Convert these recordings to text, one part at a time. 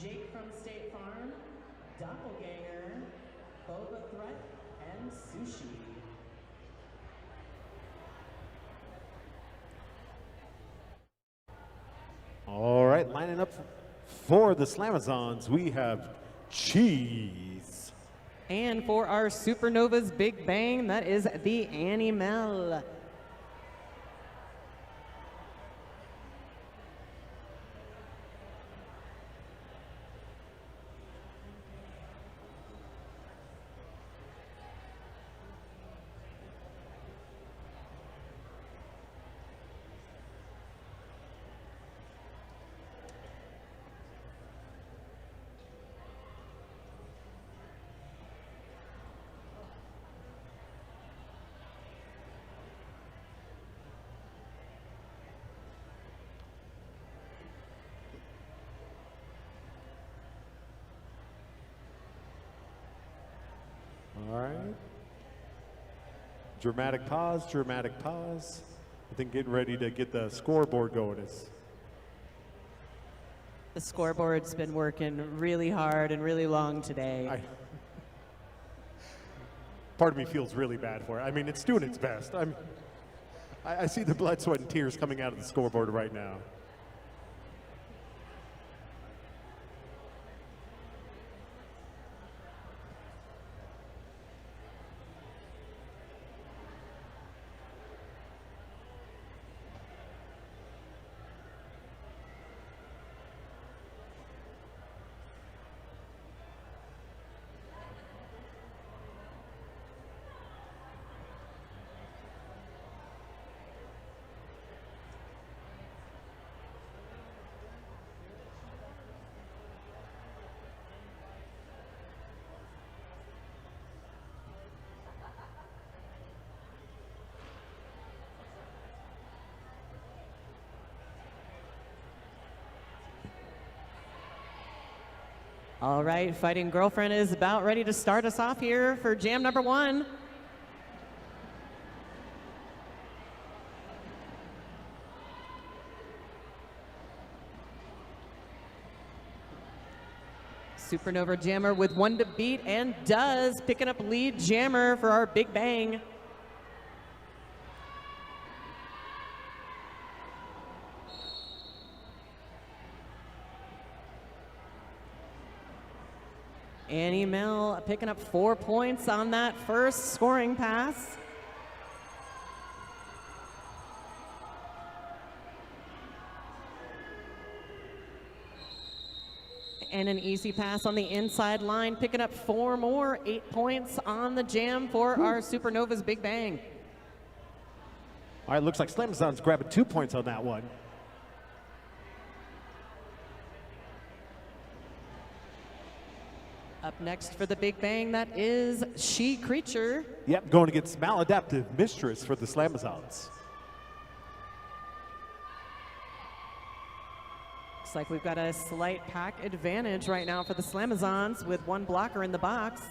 Jake from State Farm, Doppelganger, Boba Threat, and Sushi. All right, lining up for the Slamazons, we have Cheese. And for our Supernova's Big Bang, that is the Animal. All right. Dramatic pause, dramatic pause. I think getting ready to get the scoreboard going is. The scoreboard's been working really hard and really long today. Part of me feels really bad for it. I mean, it's doing its best. I see the blood, sweat, and tears coming out of the scoreboard right now. All right, Fighting Girlfriend is about ready to start us off here for jam number 1. Supernova Jammer with 1 to beat and does picking up lead jammer for our Big Bang. Annie Mel picking up 4 points on that first scoring pass. And an easy pass on the inside line, picking up 4 more, 8 points on the jam for our Supernova's Big Bang. All right, looks like Slamazon's grabbing 2 points on that one. Up next for the Big Bang, that is She Creature. Yep, going against Maladaptive Mistress for the Slamazons. Looks like we've got a slight pack advantage right now for the Slamazons with 1 blocker in the box.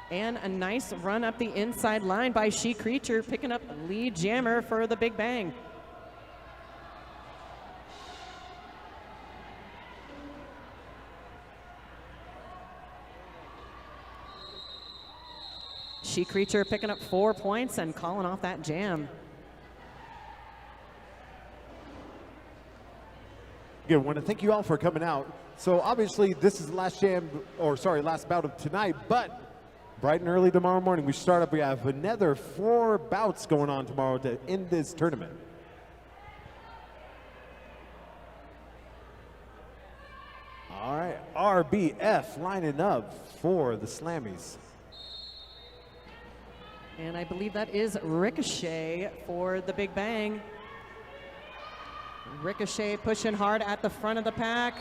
And a nice run up the inside line by She Creature, picking up lead jammer for the Big Bang. She Creature picking up 4 points and calling off that jam. Again, I want to thank you all for coming out. So obviously this is the last jam, or sorry, last bout of tonight, but bright and early tomorrow morning we start up. We have another 4 bouts going on tomorrow to end this tournament. All right, RBF lining up for the Slammies. And I believe that is Ricochet for the Big Bang. Ricochet pushing hard at the front of the pack.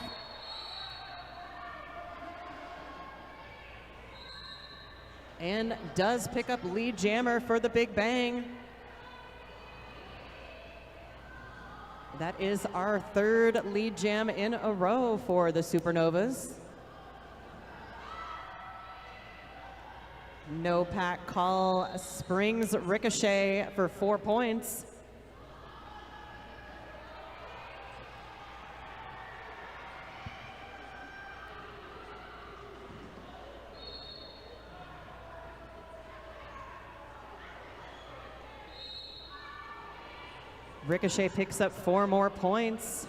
And does pick up lead jammer for the Big Bang. That is our 3rd lead jam in a row for the Supernovas. No pack call springs Ricochet for 4 points. Ricochet picks up 4 more points.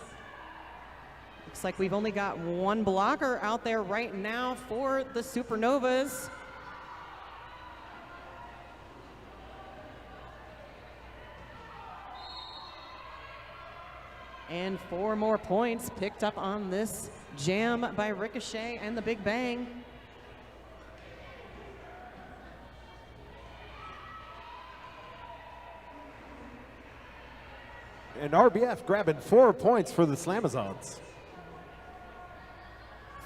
Looks like we've only got 1 blocker out there right now for the Supernovas. And 4 more points picked up on this jam by Ricochet and the Big Bang. And RBF grabbing 4 points for the Slamazons.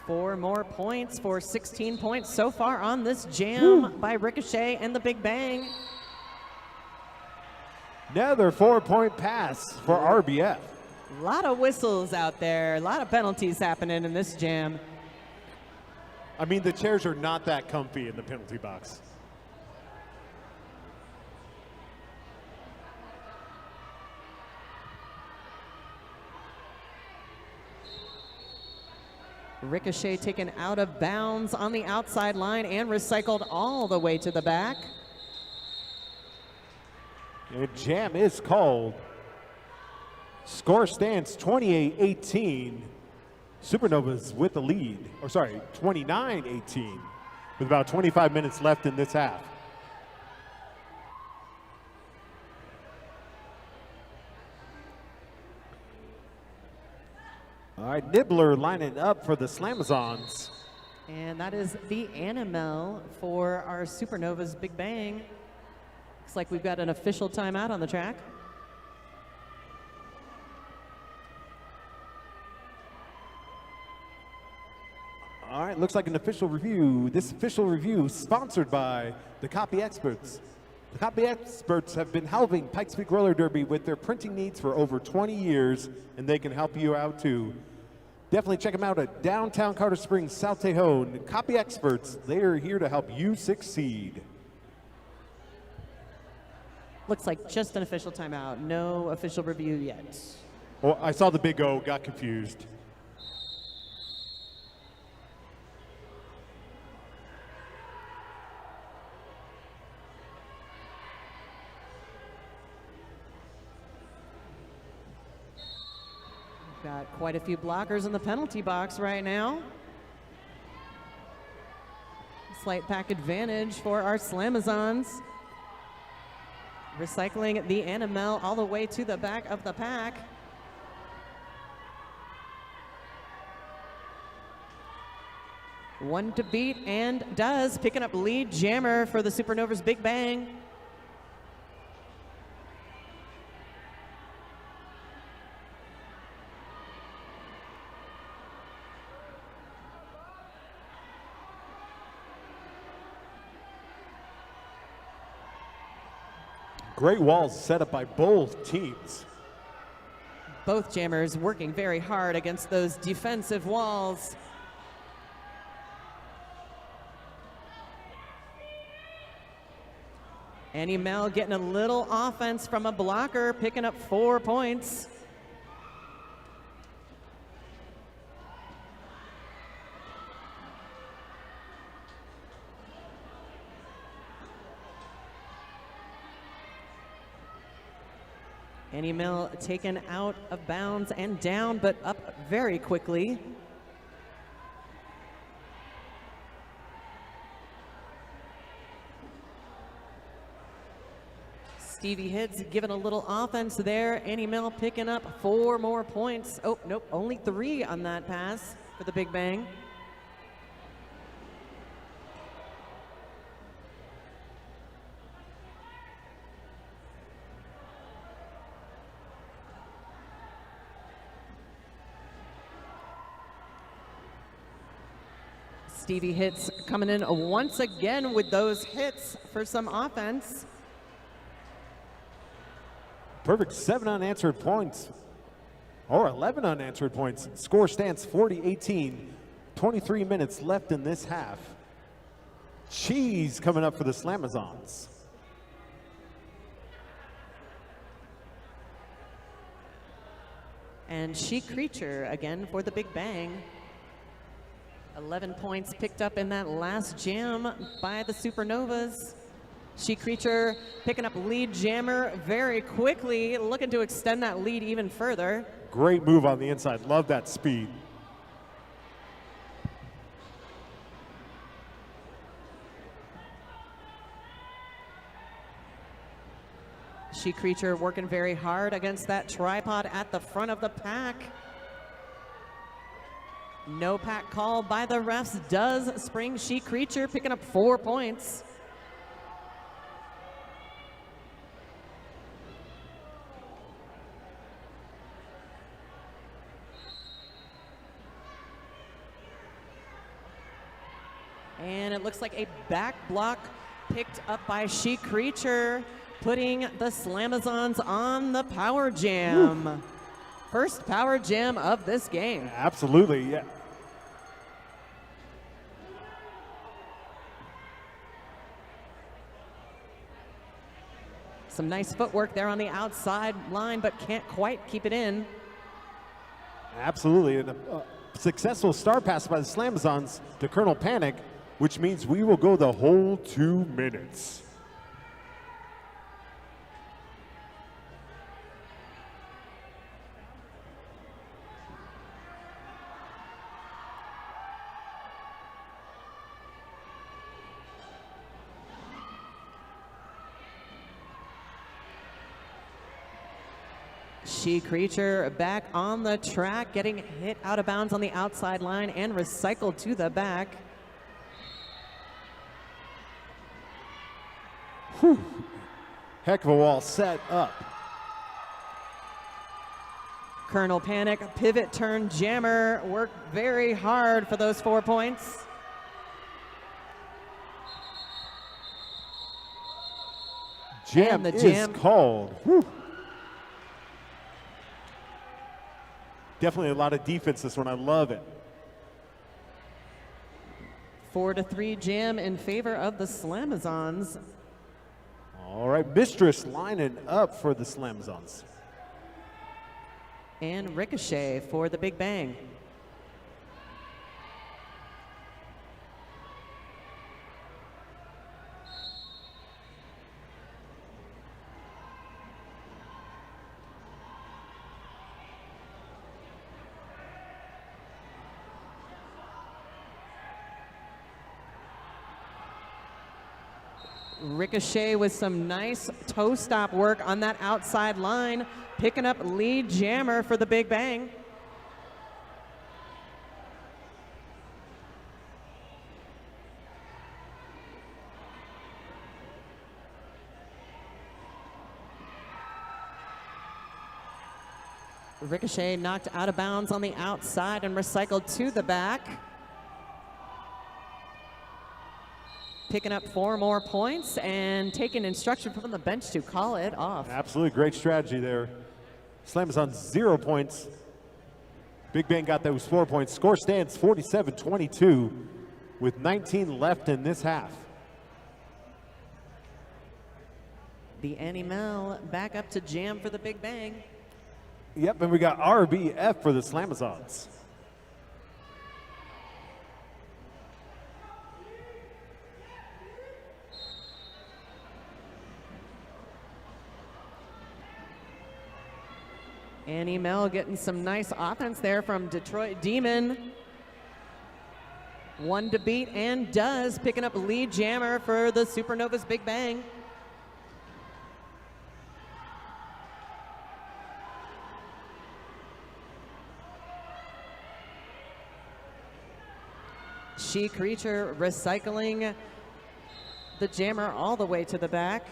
4 more points for 16 points so far on this jam by Ricochet and the Big Bang. Another 4-point pass for RBF. A lot of whistles out there, a lot of penalties happening in this jam. I mean, the chairs are not that comfy in the penalty box. Ricochet taken out of bounds on the outside line and recycled all the way to the back. And jam is called. Score stands 28-18. Supernovas with the lead. Or sorry, 29-18 with about 25 minutes left in this half. All right, Nibbler lining up for the Slamazons. And that is the Animal for our Supernovas Big Bang. Looks like we've got an official timeout on the track. All right, looks like an official review. This official review sponsored by the Copy Experts. The Copy Experts have been helping Pikes Peak Roller Derby with their printing needs for over 20 years, and they can help you out too. Definitely check them out at downtown Carter Springs, South Tejon. Copy Experts, they are here to help you succeed. Looks like just an official timeout, no official review yet. Well, I saw the big O, got confused. Got quite a few blockers in the penalty box right now. Slight pack advantage for our Slamazons. Recycling the Animal all the way to the back of the pack. One to beat and does, picking up lead jammer for the Supernovas Big Bang. Great walls set up by both teams. Both jammers working very hard against those defensive walls. Animal getting a little offense from a blocker, picking up 4 points. Animal taken out of bounds and down, but up very quickly. Stevie Hits giving a little offense there. Animal picking up 4 more points. Oh, nope, only 3 on that pass for the Big Bang. Stevie Hits coming in once again with those hits for some offense. Perfect 7 unanswered points, or 11 unanswered points. Score stands 40-18. 23 minutes left in this half. Cheese coming up for the Slamazons. And She Creature again for the Big Bang. 11 points picked up in that last jam by the Supernovas. She Creature picking up lead jammer very quickly, looking to extend that lead even further. Great move on the inside. Love that speed. She Creature working very hard against that tripod at the front of the pack. No pack call by the refs does spring She Creature, picking up 4 points. And it looks like a back block picked up by She Creature, putting the Slamazons on the power jam. Woo. First power jam of this game. Absolutely, yeah. Some nice footwork there on the outside line, but can't quite keep it in. Absolutely, and a successful star pass by the Slamazons to Colonel Panic, which means we will go the whole 2 minutes. She Creature back on the track, getting hit out of bounds on the outside line and recycled to the back. Whew. Heck of a wall set up. Colonel Panic, pivot turn jammer, worked very hard for those 4 points. Jam is called. Whew. Definitely a lot of defense this one. I love it. 4-3 jam in favor of the Slamazons. All right, Mistress lining up for the Slamazons. And Ricochet for the Big Bang. Ricochet with some nice toe stop work on that outside line, picking up lead jammer for the Big Bang. Ricochet knocked out of bounds on the outside and recycled to the back. Picking up 4 more points and taking instruction from the bench to call it off. Absolutely great strategy there. Slamazons 0 points. Big Bang got those 4 points. Score stands 47-22 with 19 left in this half. The Annie Mel back up to jam for the Big Bang. Yep, and we got RBF for the Slamazons. Annie Mel getting some nice offense there from Detroit Demon. 1 to beat and does, picking up lead jammer for the Supernova's Big Bang. She Creature recycling the jammer all the way to the back.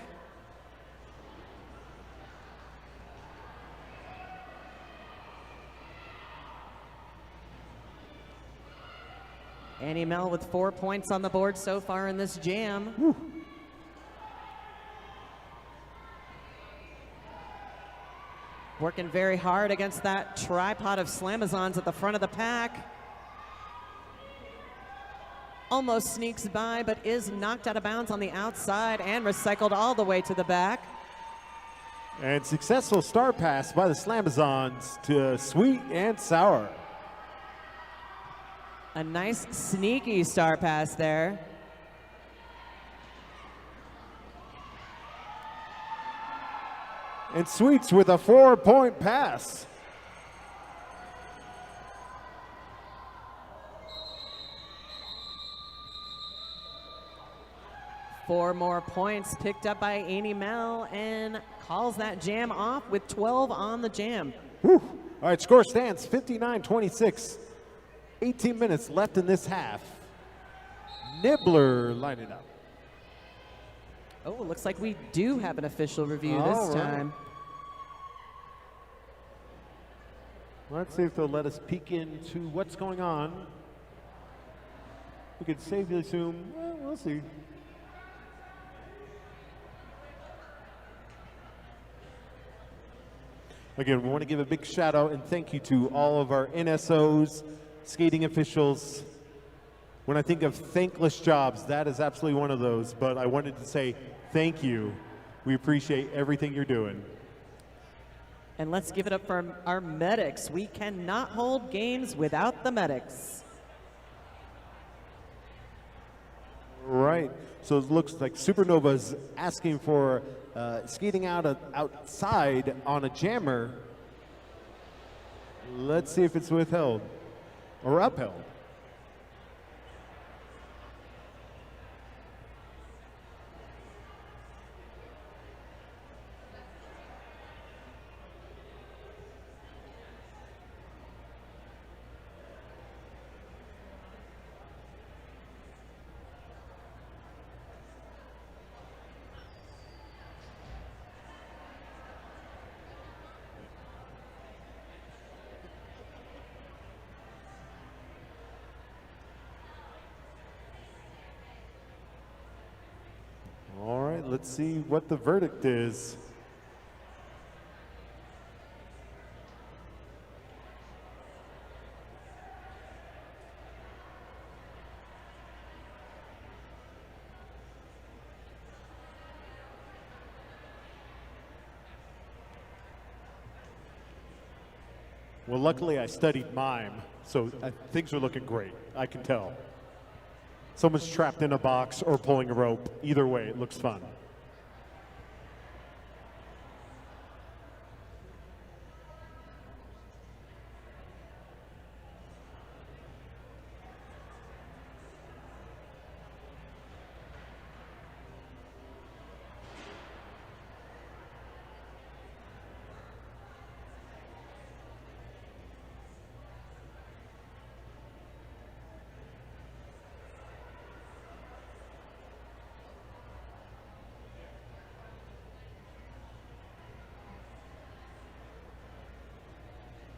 Annie Mel with 4 points on the board so far in this jam. Woo. Working very hard against that tripod of Slamazons at the front of the pack. Almost sneaks by, but is knocked out of bounds on the outside and recycled all the way to the back. And successful star pass by the Slamazons to Sweet and Sour. A nice sneaky star pass there. And Sweets with a 4-point pass. Four more points picked up by Amy Mel and calls that jam off with 12 on the jam. Whew. All right, score stands 59-26. 18 minutes left in this half. Nibbler lining up. Oh, it looks like we do have an official review All this right. time. Let's see if they'll let us peek into what's going on. We could safely assume, well, we'll see. Again, we want to give a big shout out and thank you to all of our NSOs, skating officials. When I think of thankless jobs, that is absolutely one of those. But I wanted to say thank you. We appreciate everything you're doing. And let's give it up for our medics. We cannot hold games without the medics. Right. So it looks like Supernova's asking for skating outside on a jammer. Let's see if it's withheld or upheld. All right, let's see what the verdict is. Well, luckily I studied mime, so things are looking great. I can tell. Someone's trapped in a box or pulling a rope. Either way, it looks fun.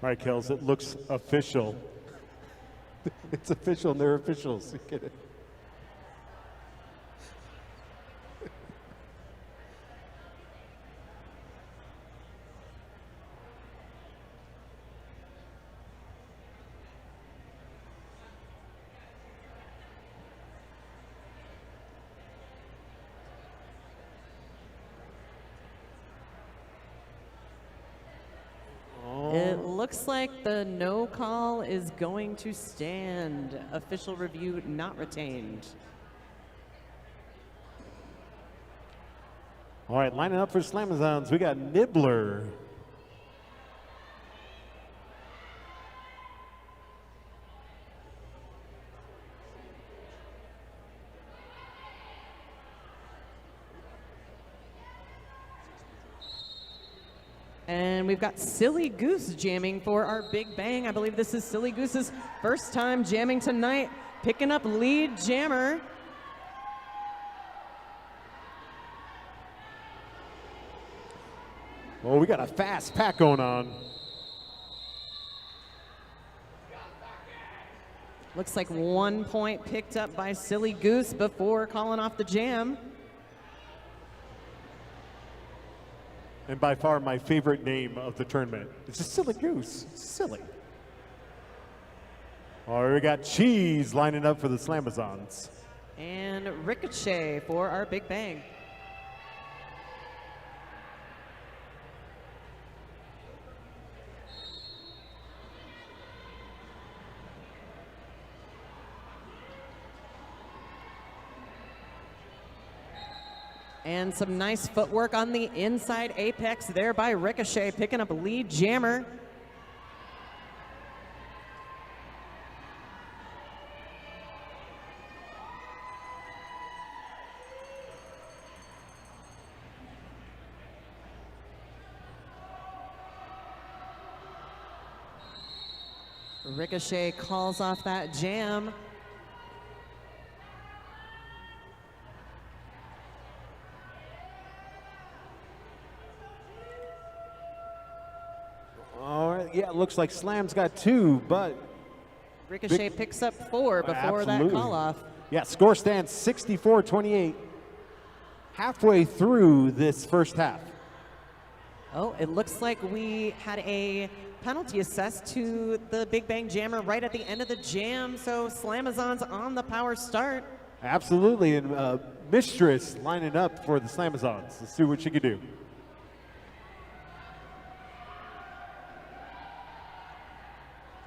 All right, Kels, it looks official. It's official, and they're officials. You get it? It looks like the no call is going to stand. Official review not retained. All right, lining up for Slamazons, we got Nibbler. And we've got Silly Goose jamming for our Big Bang. I believe this is Silly Goose's first time jamming tonight, picking up lead jammer. Well, we got a fast pack going on. Looks like 1 point picked up by Silly Goose before calling off the jam. And by far my favorite name of the tournament. It's a Silly Goose. It's silly. All right, we got Cheese lining up for the Slamazons. And Ricochet for our Big Bang. And some nice footwork on the inside apex there by Ricochet, picking up lead jammer. Ricochet calls off that jam. All right, yeah, it looks like Slam's got 2, but Ricochet picks up 4 before that call off. Yeah, score stands 64-28 halfway through this first half. Oh, it looks like we had a penalty assessed to the Big Bang Jammer right at the end of the jam, so Slamazon's on the power start. Absolutely, and Mistress lining up for the Slamazons. Let's see what she can do.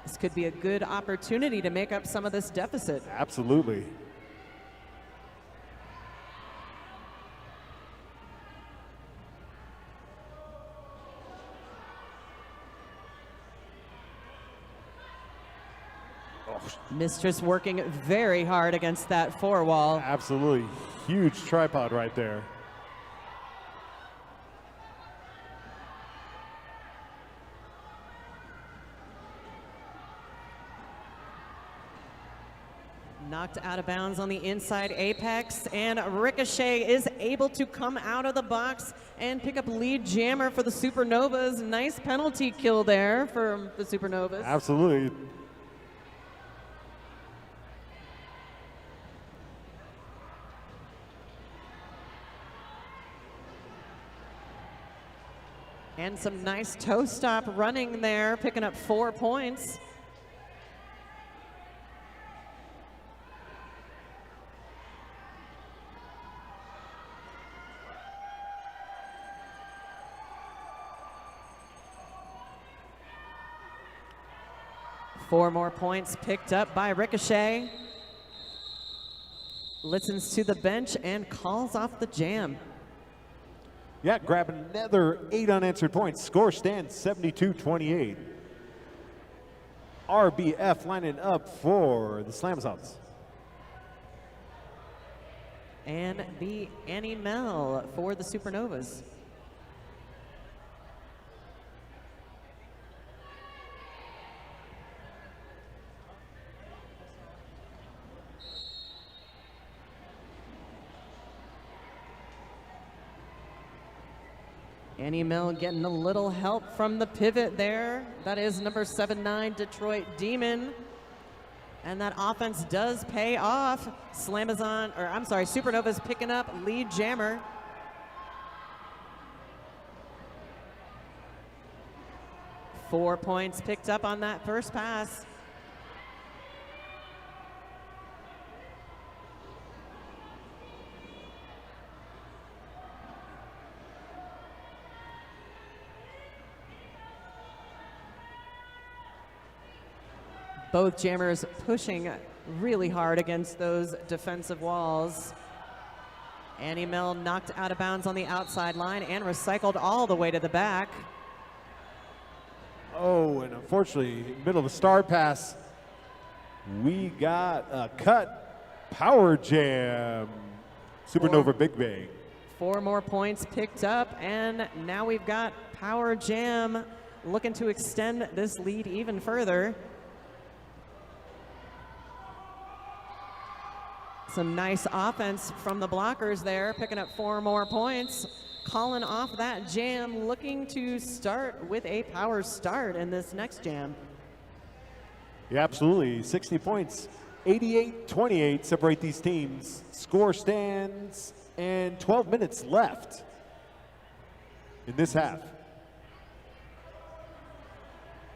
This could be a good opportunity to make up some of this deficit. Absolutely. Mistress working very hard against that 4 wall. Absolutely. Huge tripod right there. Knocked out of bounds on the inside apex, and Ricochet is able to come out of the box and pick up lead jammer for the Supernovas. Nice penalty kill there for the Supernovas. Absolutely. And some nice toe stop running there, picking up 4 points. Four more points picked up by Ricochet. Listens to the bench and calls off the jam. Yeah, grabbing another 8 unanswered points. Score stands 72-28. RBF lining up for the Slamazons. And the Annie Mel for the Supernovas. Annie Mill getting a little help from the pivot there. That is number 7-9 Detroit Demon. And that offense does pay off. Supernova's picking up lead jammer. Four points picked up on that first pass. Both jammers pushing really hard against those defensive walls. Annie Mill knocked out of bounds on the outside line and recycled all the way to the back. Oh, and unfortunately, middle of a star pass, we got a cut power jam. Supernova Big Bang. 4 more points picked up, and now we've got power jam looking to extend this lead even further. Some nice offense from the blockers there, picking up 4 more points. Calling off that jam, looking to start with a power start in this next jam. Yeah, absolutely. 60 points. 88-28 separate these teams. Score stands and 12 minutes left in this half.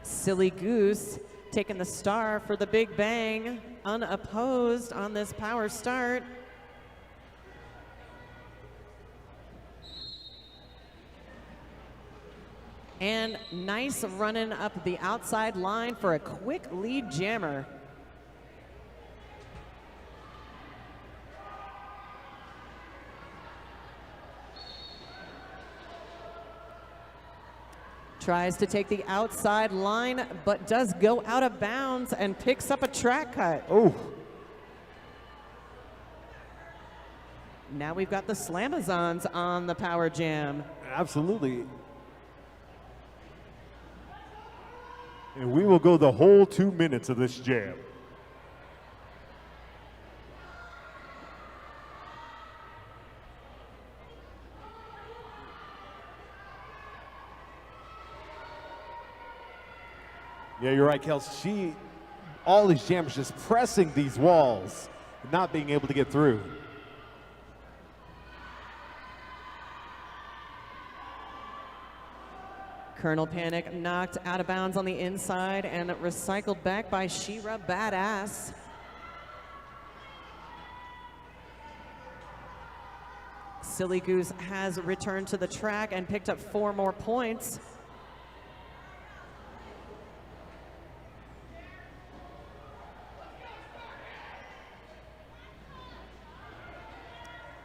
Silly Goose taking the star for the Big Bang, unopposed on this power start. And nice running up the outside line for a quick lead jammer. Tries to take the outside line, but does go out of bounds and picks up a track cut. Oh. Now we've got the Slamazons on the Power Jam. Absolutely. And we will go the whole 2 minutes of this jam. Yeah, you're right, Kels. All these jams just pressing these walls, not being able to get through. Colonel Panic knocked out of bounds on the inside and recycled back by She-Ra Badass. Silly Goose has returned to the track and picked up 4 more points.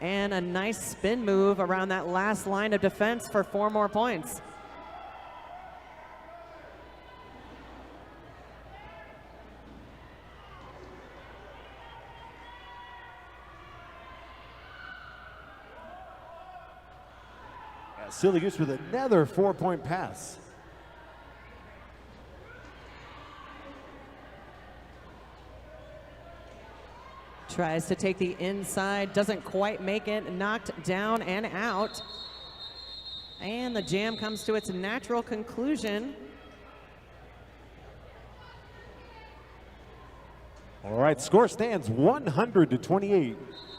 And a nice spin move around that last line of defense for 4 more points. Silly Goose with another 4-point pass. Tries to take the inside, doesn't quite make it, knocked down and out. And the jam comes to its natural conclusion. All right, score stands 100-28.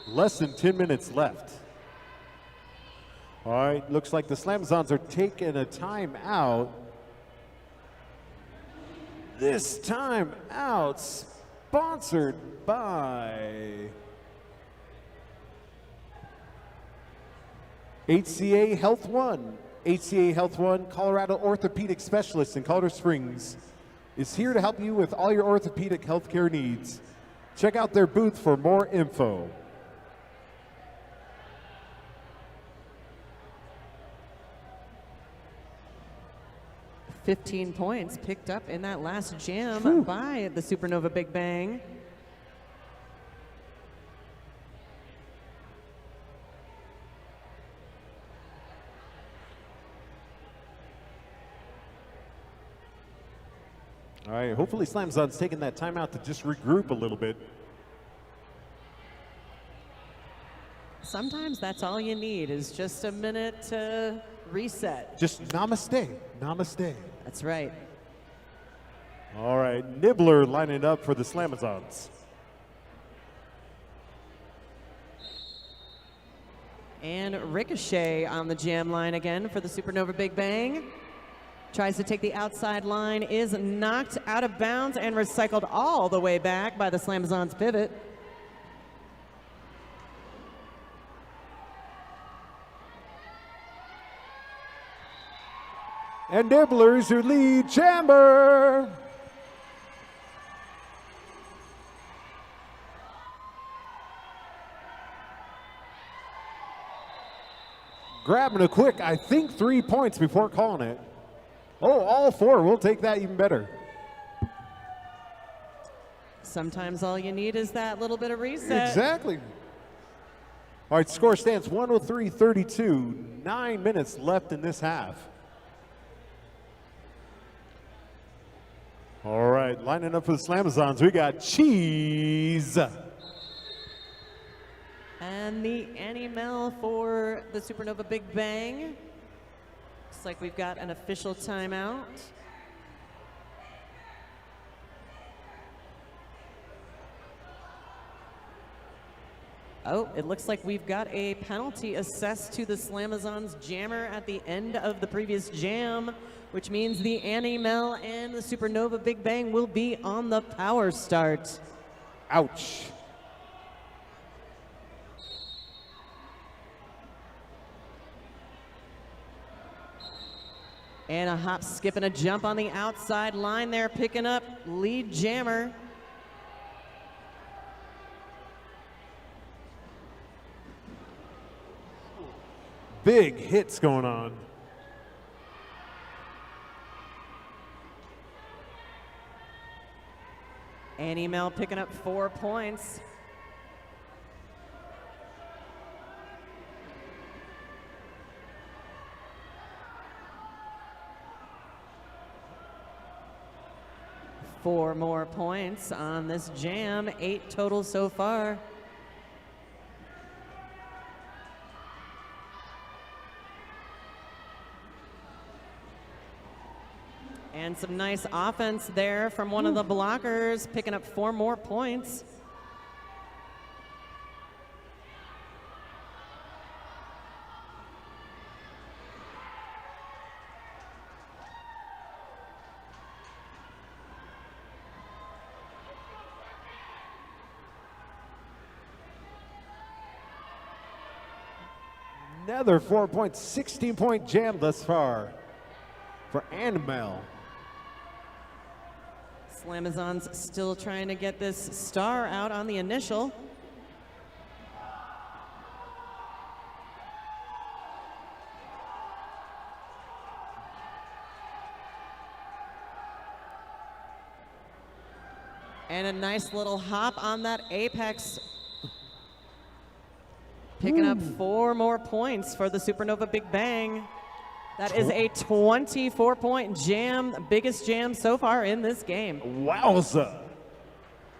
Less than 10 minutes left. All right, looks like the Slamazons are taking a timeout. This timeout sponsored by HCA Health One. HCA Health One, Colorado orthopedic specialist in Colorado Springs, is here to help you with all your orthopedic healthcare needs. Check out their booth for more info. $15 points picked up in that last jam by the Supernova Big Bang. All right, hopefully Slamazon's taking that timeout to just regroup a little bit. Sometimes that's all you need is just a minute to reset. Just namaste, namaste. That's right. All right, Nibbler lining up for the Slamazons. And Ricochet on the jam line again for the Supernova Big Bang. Tries to take the outside line, is knocked out of bounds and recycled all the way back by the Slamazons pivot. And Nibblers who lead chamber. Grabbing a quick, I think, 3 points before calling it. Oh, all 4. We'll take that even better. Sometimes all you need is that little bit of reset. Exactly. All right, score stands 103-32. 9 minutes left in this half. All right, lining up for the Slamazons, we got Cheese. And the Annie Mel for the Supernova Big Bang. Looks like we've got an official timeout. Oh, it looks like we've got a penalty assessed to the Slamazons jammer at the end of the previous jam, which means the Annie Mel and the Supernova Big Bang will be on the power start. Ouch. And a hop, skip, and a jump on the outside line there, picking up lead jammer. Big hits going on. Annie Mel picking up 4 points. Four more points on this jam, 8 total so far. And some nice offense there from one of the blockers, picking up 4 more points. Another 4 points, 16-point jam thus far for Annabelle. Slamazons still trying to get this star out on the initial. And a nice little hop on that apex. Picking up 4 more points for the Supernova Big Bang. That is a 24-point jam, biggest jam so far in this game. Wowza.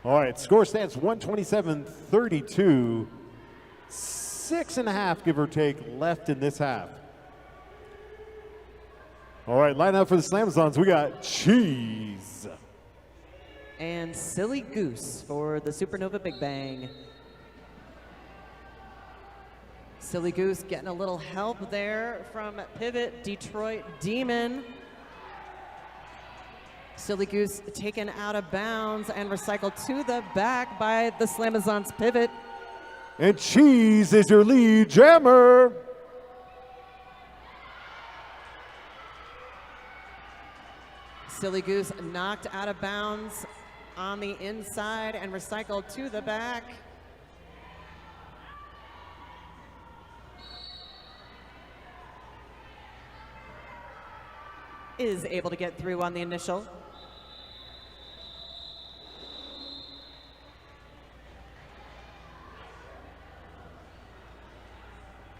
All right, score stands 127-32. 6.5, give or take, left in this half. All right, line up for the Slamazons. We got Cheese. And Silly Goose for the Supernova Big Bang. Silly Goose getting a little help there from Pivot Detroit Demon. Silly Goose taken out of bounds and recycled to the back by the Slamazons Pivot. And Cheese is your lead jammer. Silly Goose knocked out of bounds on the inside and recycled to the back. Is able to get through on the initial.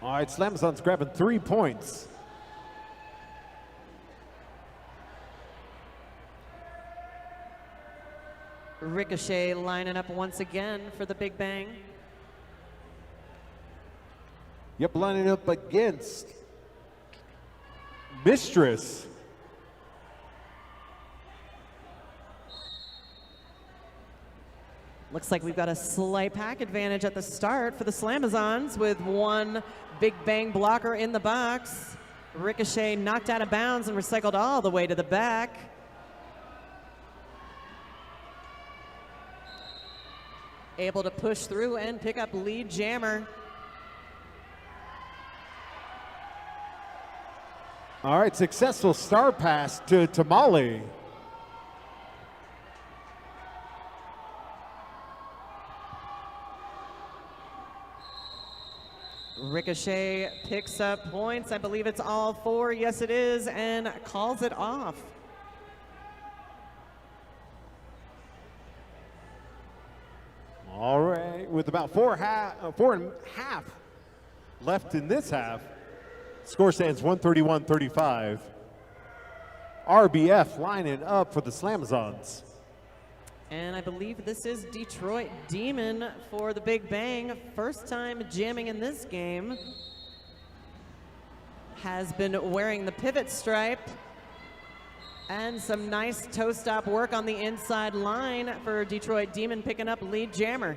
All right, Slamazon's grabbing 3 points. Ricochet lining up once again for the Big Bang. Yep, lining up against Mistress. Looks like we've got a slight pack advantage at the start for the Slamazons with 1 Big Bang blocker in the box. Ricochet knocked out of bounds and recycled all the way to the back. Able to push through and pick up lead jammer. All right, successful star pass to Tamale. Ricochet picks up points. I believe it's all 4. Yes, it is, and calls it off. All right, with about 4.5 left in this half, score stands 131-35. RBF lining up for the Slamazons. And I believe this is Detroit Demon for the Big Bang. First time jamming in this game. Has been wearing the pivot stripe. And some nice toe stop work on the inside line for Detroit Demon, picking up lead jammer.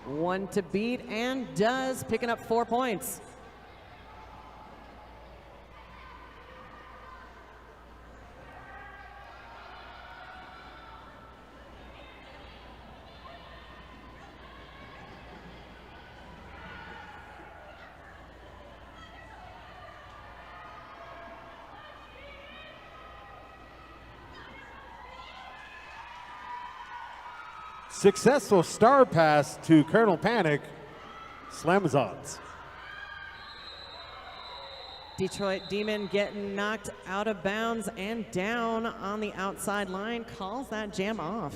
One to beat and does, picking up 4 points. Successful star pass to Colonel Panic, Slamazons. Detroit Demon getting knocked out of bounds and down on the outside line, calls that jam off.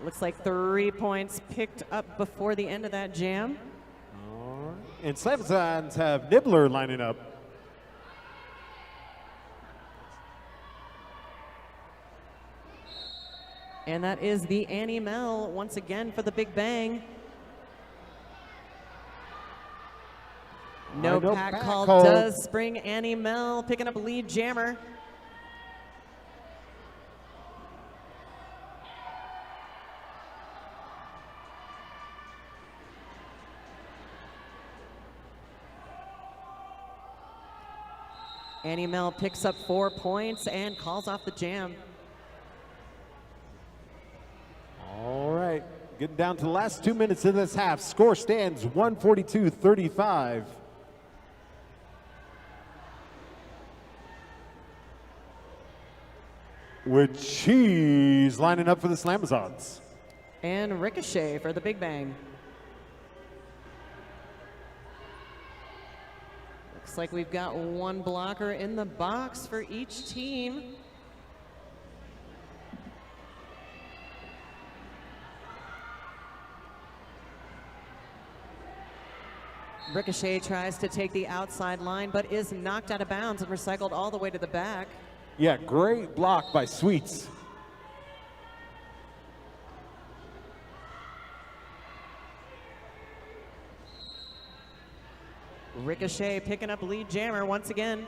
Looks like 3 points picked up before the end of that jam. All right. And Slamazons have Nibbler lining up. And that is the Annie Mel once again for the Big Bang. No pack call does bring Annie Mel picking up a lead jammer. Annie Mel picks up 4 points and calls off the jam. All right, getting down to the last 2 minutes in this half. Score stands 142-35. With Cheese lining up for the Slamazons. And Ricochet for the Big Bang. Looks like we've got 1 blocker in the box for each team. Ricochet tries to take the outside line, but is knocked out of bounds and recycled all the way to the back. Yeah, great block by Sweets. Ricochet picking up lead jammer once again.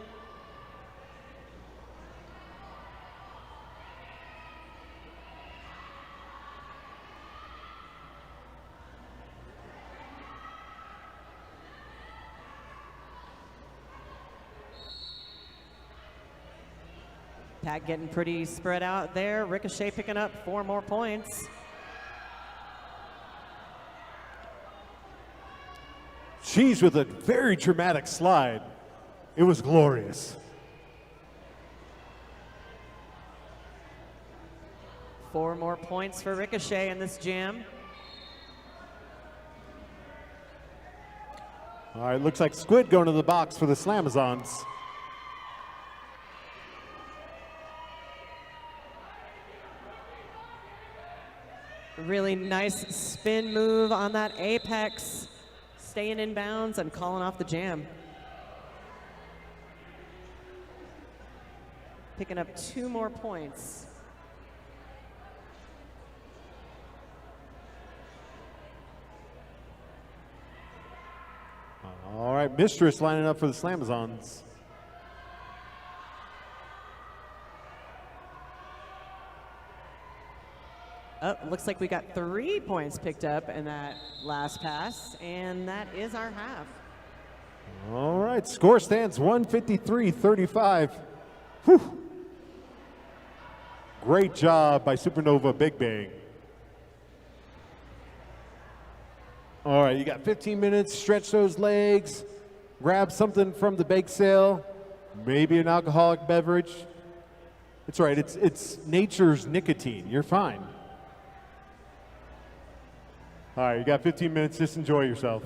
Pack getting pretty spread out there. Ricochet picking up 4 more points. Cheese with a very dramatic slide. It was glorious. 4 more points for Ricochet in this jam. All right, looks like Squid going to the box for the Slamazons. Really nice spin move on that apex. Staying in bounds and calling off the jam. Picking up 2 more points. All right, Mistress lining up for the Slamazons. Oh, looks like we got 3 points picked up in that last pass, and that is our half. All right, score stands 153-35. Whew. Great job by Supernova Big Bang. All right, you got 15 minutes, stretch those legs, grab something from the bake sale, maybe an alcoholic beverage. It's right, it's nature's nicotine, you're fine. All right, you got 15 minutes, just enjoy yourself.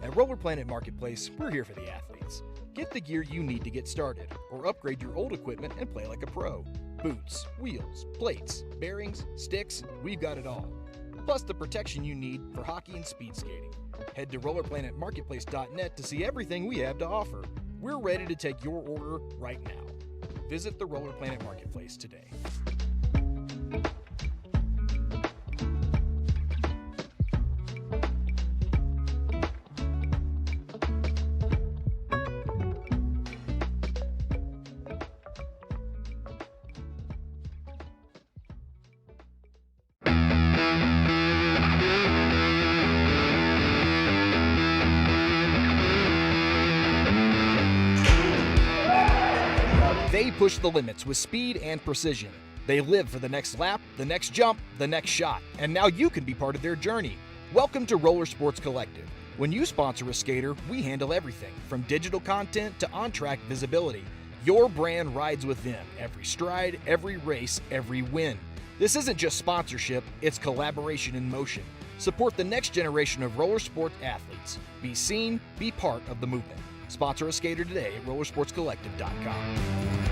At Roller Planet Marketplace, we're here for the athletes. Get the gear you need to get started, or upgrade your old equipment and play like a pro. Boots, wheels, plates, bearings, sticks, we've got it all. Plus the protection you need for hockey and speed skating. Head to rollerplanetmarketplace.net to see everything we have to offer. We're ready to take your order right now. Visit the Roller Planet Marketplace today. They push the limits with speed and precision. They live for the next lap, the next jump, the next shot, and now you can be part of their journey. Welcome to Roller Sports Collective. When you sponsor a skater, we handle everything from digital content to on-track visibility. Your brand rides with them every stride, every race, every win. This isn't just sponsorship, it's collaboration in motion. Support the next generation of roller sport athletes. Be seen, be part of the movement. Sponsor a skater today at rollersportscollective.com.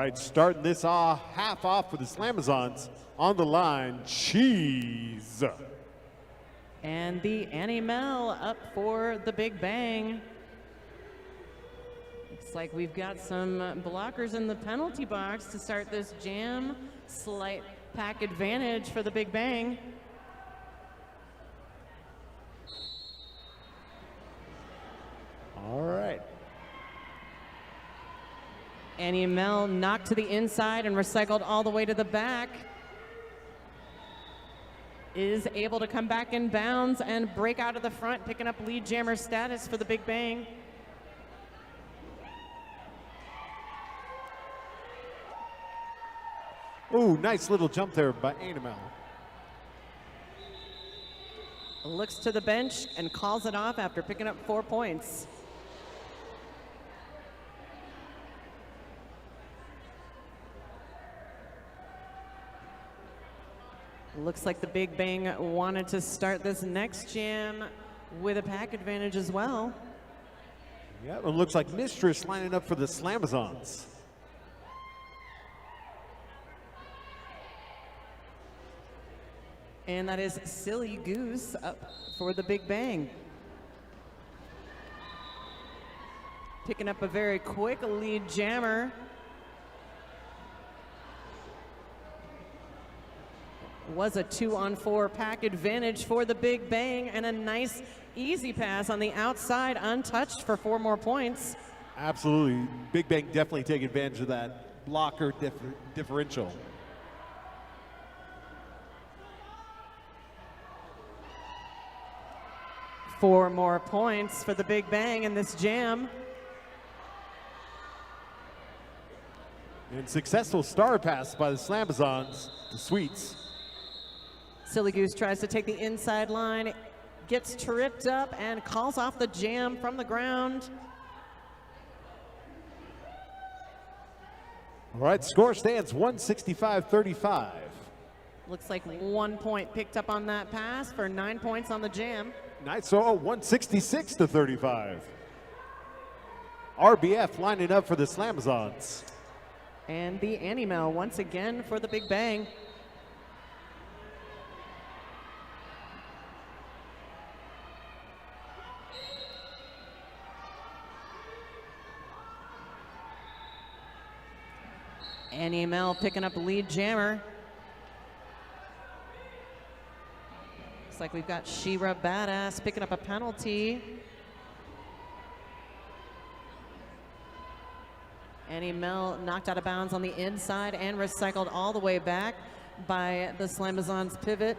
right, starting this half off for the Slamazons. On the line, Cheese. And the Annie Mel up for the Big Bang. Looks like we've got some blockers in the penalty box to start this jam. Slight pack advantage for the Big Bang. All right. Annie Mel knocked to the inside and recycled all the way to the back. Is able to come back in bounds and break out of the front, picking up lead jammer status for the Big Bang. Ooh, nice little jump there by Animal. Looks to the bench and calls it off after picking up 4 points. Looks like the Big Bang wanted to start this next jam with a pack advantage as well. Yeah, it looks like Mistress lining up for the Slamazons. And that is Silly Goose up for the Big Bang. Picking up a very quick lead jammer. Was a 2-on-4 pack advantage for the Big Bang, and a nice easy pass on the outside, untouched for 4 more points. Absolutely. Big Bang definitely take advantage of that blocker differential. Four more points for the Big Bang in this jam. And successful star pass by the Slamazons, the Sweets. Silly Goose tries to take the inside line, gets tripped up and calls off the jam from the ground. All right, score stands 165-35. Looks like 1 point picked up on that pass for 9 points on the jam. Nice, so 166-35. RBF lining up for the Slamazons. And the Annie Mel once again for the Big Bang. Annie Mel picking up lead jammer. Looks like we've got She-Ra Badass picking up a penalty. Annie Mel knocked out of bounds on the inside and recycled all the way back by the Slamazons pivot.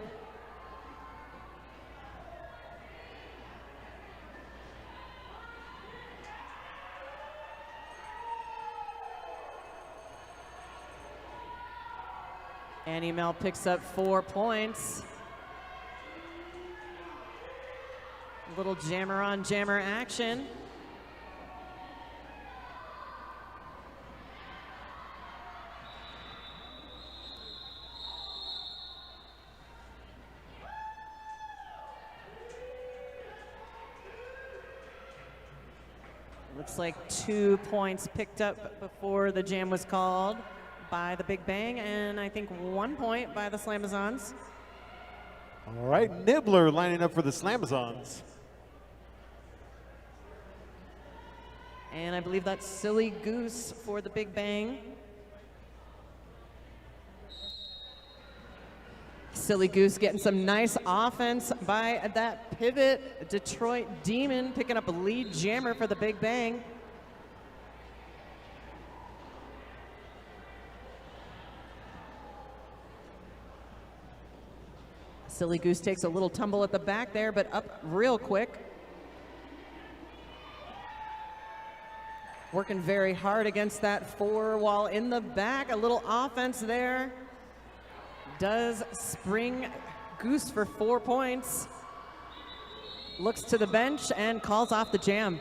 Annie Mel picks up 4 points. Little jammer on jammer action. Looks like 2 points picked up before the jam was called by the Big Bang, and I think 1 point by the Slamazons. All right, Nibbler lining up for the Slamazons. And I believe that's Silly Goose for the Big Bang. Silly Goose getting some nice offense by that pivot. Detroit Demon picking up a lead jammer for the Big Bang. Silly Goose takes a little tumble at the back there, but up real quick. Working very hard against that 4 wall in the back. A little offense there. Does spring Goose for 4 points. Looks to the bench and calls off the jam.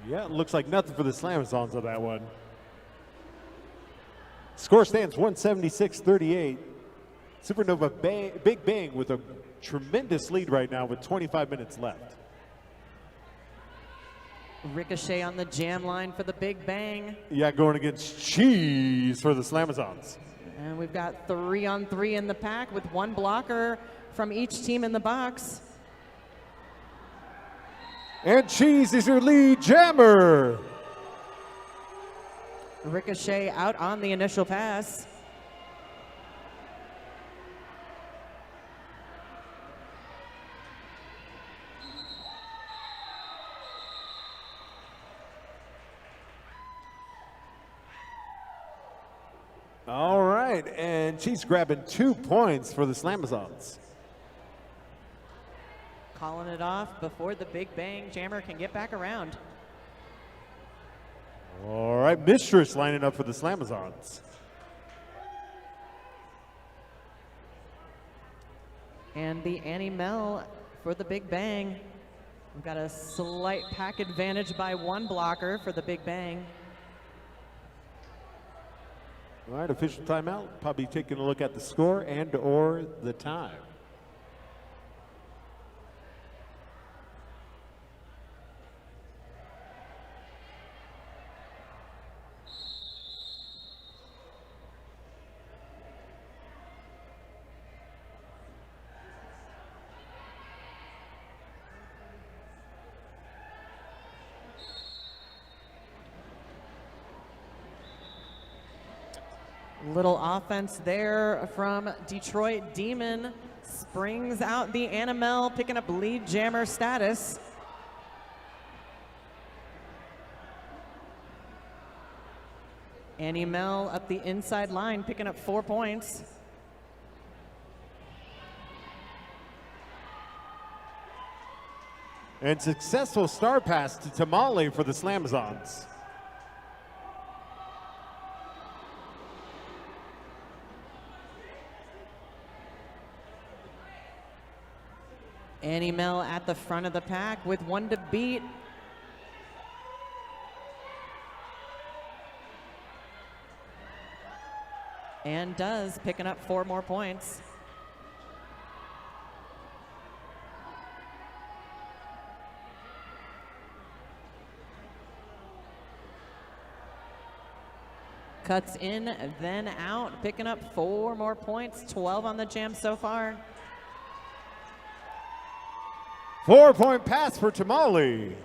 Yeah, it looks like nothing for the Slamazons on that one. Score stands 176-38. Supernova Big Bang with a tremendous lead right now with 25 minutes left. Ricochet on the jam line for the Big Bang. Yeah, going against Cheese for the Slamazons. And we've got 3-on-3 in the pack with one blocker from each team in the box. And Cheese is your lead jammer. Ricochet out on the initial pass. All right, and Cheese grabbing 2 points for the Slamazons. Calling it off before the Big Bang jammer can get back around. All right, Mistress lining up for the Slamazons. And the Annie Mel for the Big Bang. We've got a slight pack advantage by one blocker for the Big Bang. All right, official timeout. Probably taking a look at the score and or the time. Little offense there from Detroit Demon. Springs out the Animal, picking up lead jammer status. Annie Mel up the inside line, picking up 4 points. And successful star pass to Tamale for the Slamazons. Annie Mel at the front of the pack with one to beat. And does, picking up 4 more points. Cuts in, then out, picking up 4 more points, 12 on the jam so far. 4-point pass for Tamale.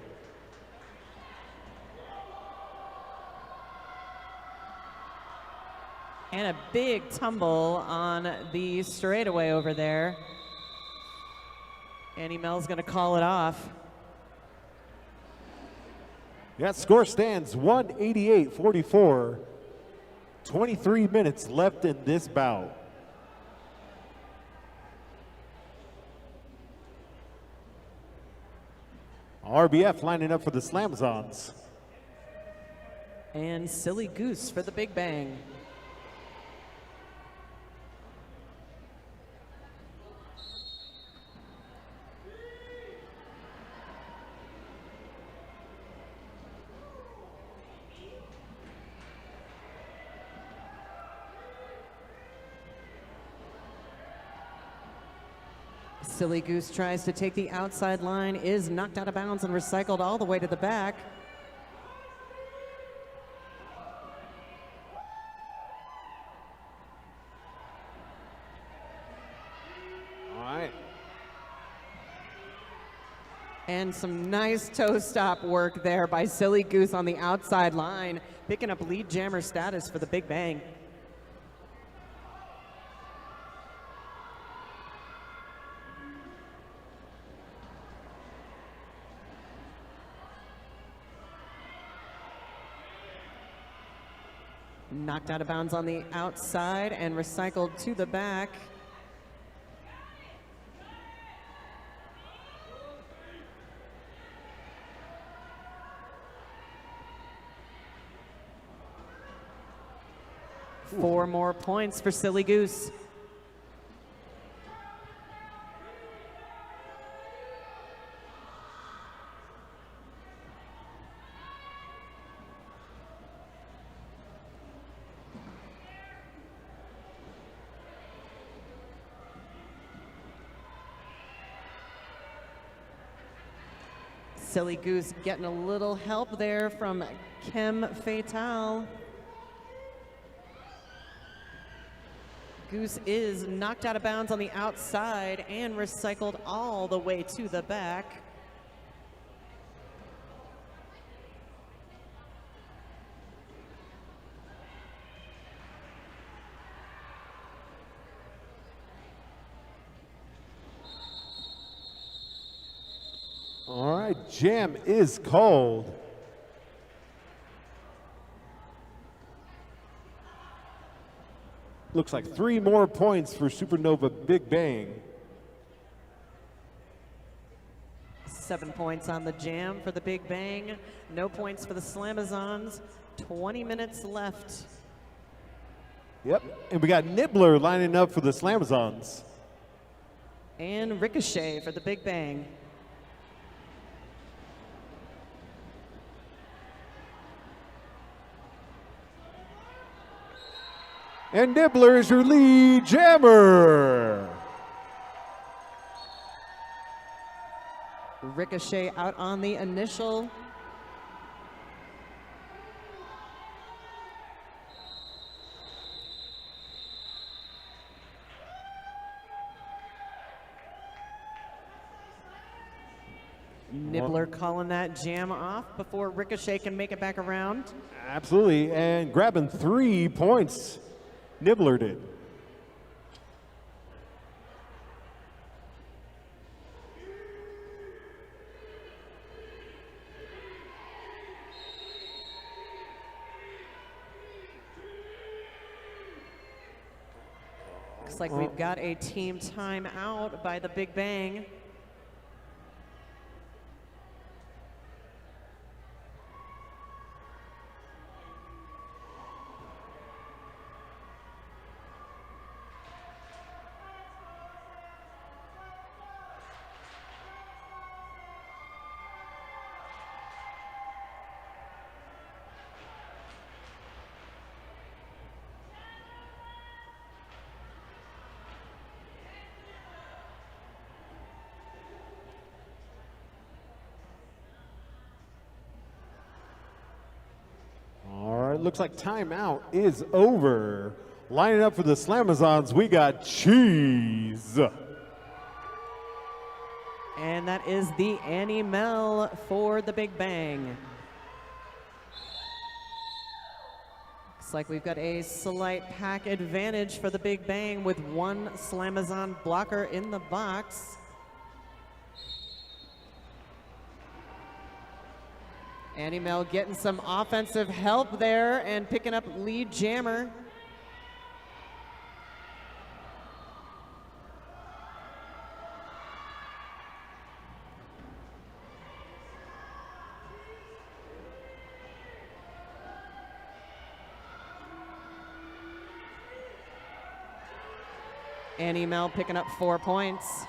And a big tumble on the straightaway over there. Annie Mel's gonna call it off. That score stands 188-44. 23 minutes left in this bout. RBF lining up for the Slamazons. And Silly Goose for the Big Bang. Silly Goose tries to take the outside line, is knocked out of bounds and recycled all the way to the back. All right. And some nice toe stop work there by Silly Goose on the outside line, picking up lead jammer status for the Big Bang. Knocked out of bounds on the outside and recycled to the back. Ooh. 4 more points for Silly Goose. Silly Goose getting a little help there from Kim Fatal. Goose is knocked out of bounds on the outside and recycled all the way to the back. All right, jam is called. Looks like 3 more points for Supernova Big Bang. 7 points on the jam for the Big Bang. No points for the Slamazons. 20 minutes left. Yep, and we got Nibbler lining up for the Slamazons. And Ricochet for the Big Bang. And Nibbler is your lead jammer. Ricochet out on the initial. Nibbler calling that jam off before Ricochet can make it back around. Absolutely, and grabbing 3 points. Nibbler did. Looks like we've got a team timeout by the Big Bang. Looks like timeout is over. Lining up for the Slamazons, we got Cheese. And that is the Annie Mel for the Big Bang. Looks like we've got a slight pack advantage for the Big Bang with 1 Slamazon blocker in the box. Annie Mel getting some offensive help there and picking up lead jammer. Annie Mel picking up 4 points.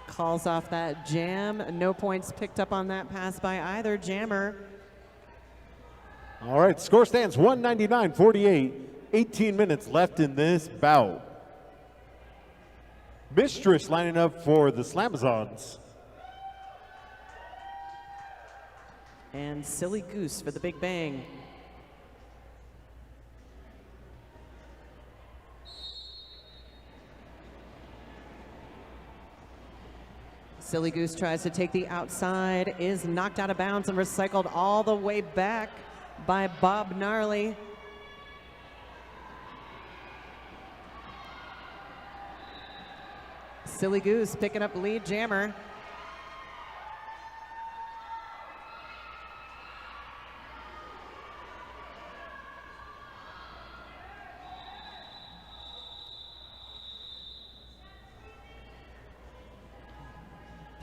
Calls off that jam. No points picked up on that pass by either jammer. All right, score stands 199-48. 18 minutes left in this bout. Mistress lining up for the Slamazons. And Silly Goose for the Big Bang. Silly Goose tries to take the outside, is knocked out of bounds and recycled all the way back by Bob Gnarly. Silly Goose picking up lead jammer.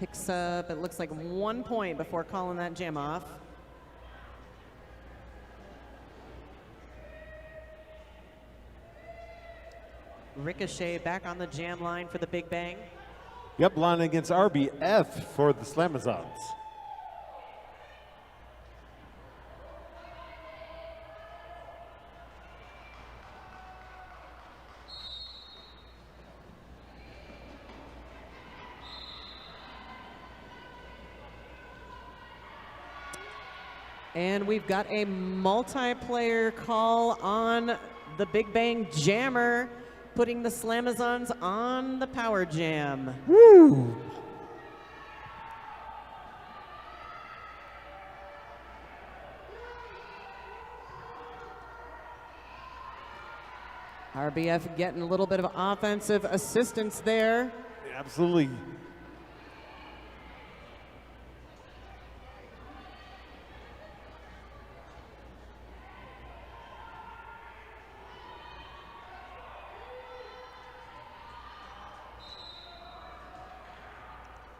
Picks up, it looks like 1 point before calling that jam off. Ricochet back on the jam line for the Big Bang. Yep, line against RBF for the Slamazons. And we've got a multiplayer call on the Big Bang Jammer, putting the Slamazons on the Power Jam. Woo! RBF getting a little bit of offensive assistance there. Absolutely.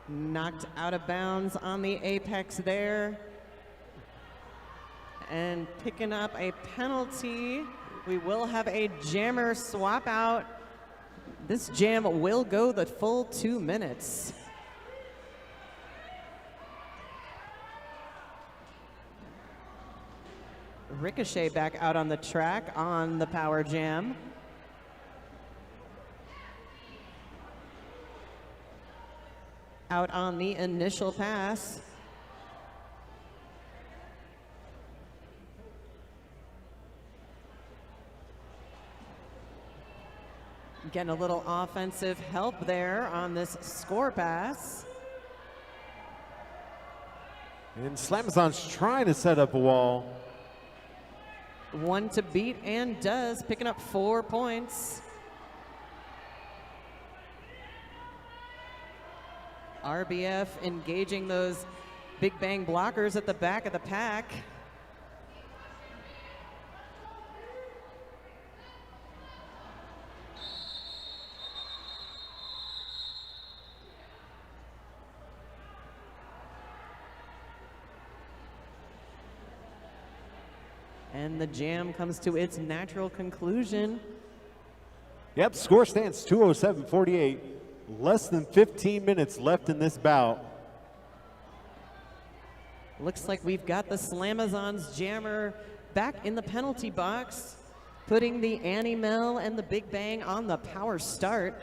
Knocked out of bounds on the apex there. And picking up a penalty. We will have a jammer swap out. This jam will go the full 2 minutes. Ricochet back out on the track on the Power Jam. Out on the initial pass. Getting a little offensive help there on this score pass. And Slamazon's trying to set up a wall. One to beat and does, picking up 4 points. RBF engaging those Big Bang blockers at the back of the pack. And the jam comes to its natural conclusion. Yep, score stands 207-48. Less than 15 minutes left in this bout. Looks like we've got the Slamazons jammer back in the penalty box, putting the Annie Mel and the Big Bang on the power start.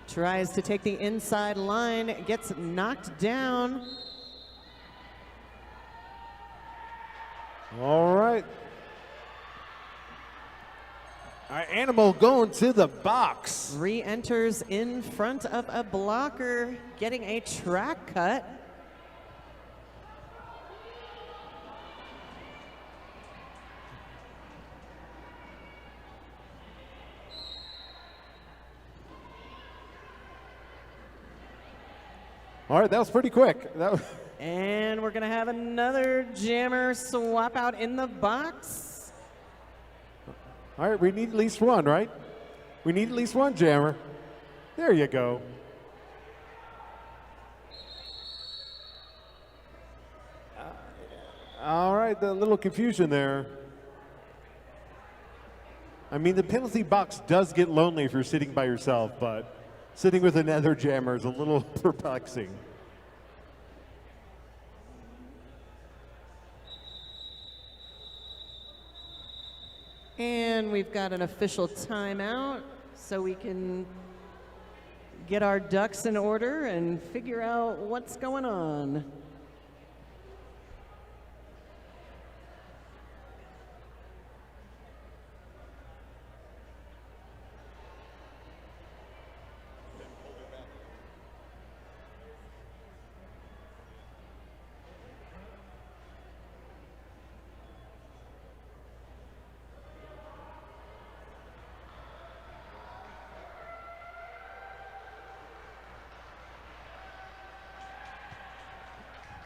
Tries to take the inside line, gets knocked down. All right. Our Animal going to the box. Re-enters in front of a blocker, getting a track cut. All right, that was pretty quick. And we're gonna have another jammer swap out in the box. All right, we need at least one, right? We need at least one jammer. There you go. All right, the little confusion there. I mean, the penalty box does get lonely if you're sitting by yourself, but sitting with another jammer is a little perplexing. And we've got an official timeout so we can get our ducks in order and figure out what's going on.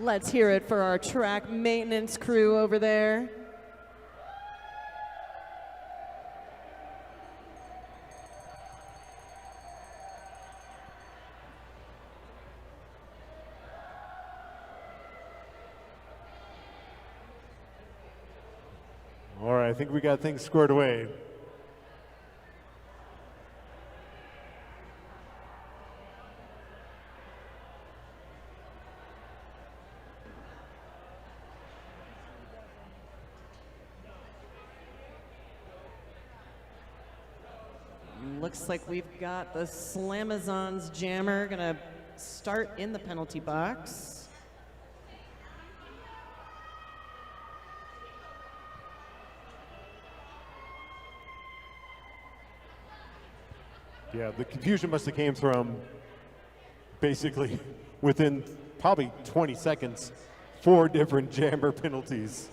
Let's hear it for our track maintenance crew over there. All right, I think we got things squared away. Looks like we've got the Slamazons jammer gonna start in the penalty box. Yeah, the confusion must have came from basically within probably 20 seconds, 4 different jammer penalties.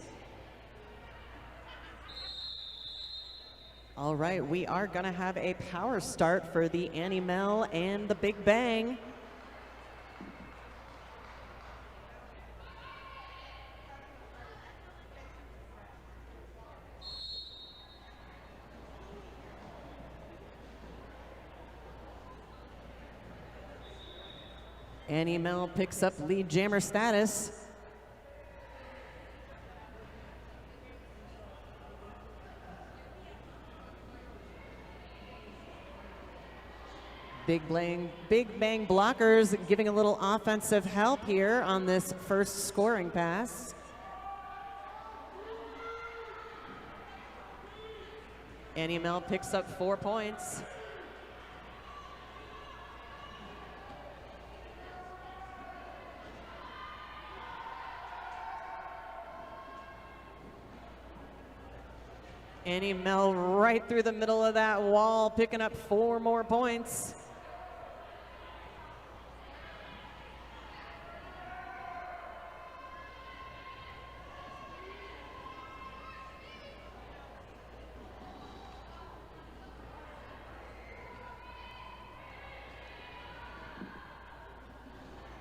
All right, we are gonna have a power start for the Annie Mel and the Big Bang. Annie Mel picks up lead jammer status. Big Bang blockers giving a little offensive help here on this first scoring pass. Annie Mel picks up 4 points. Annie Mel right through the middle of that wall, picking up 4 more points.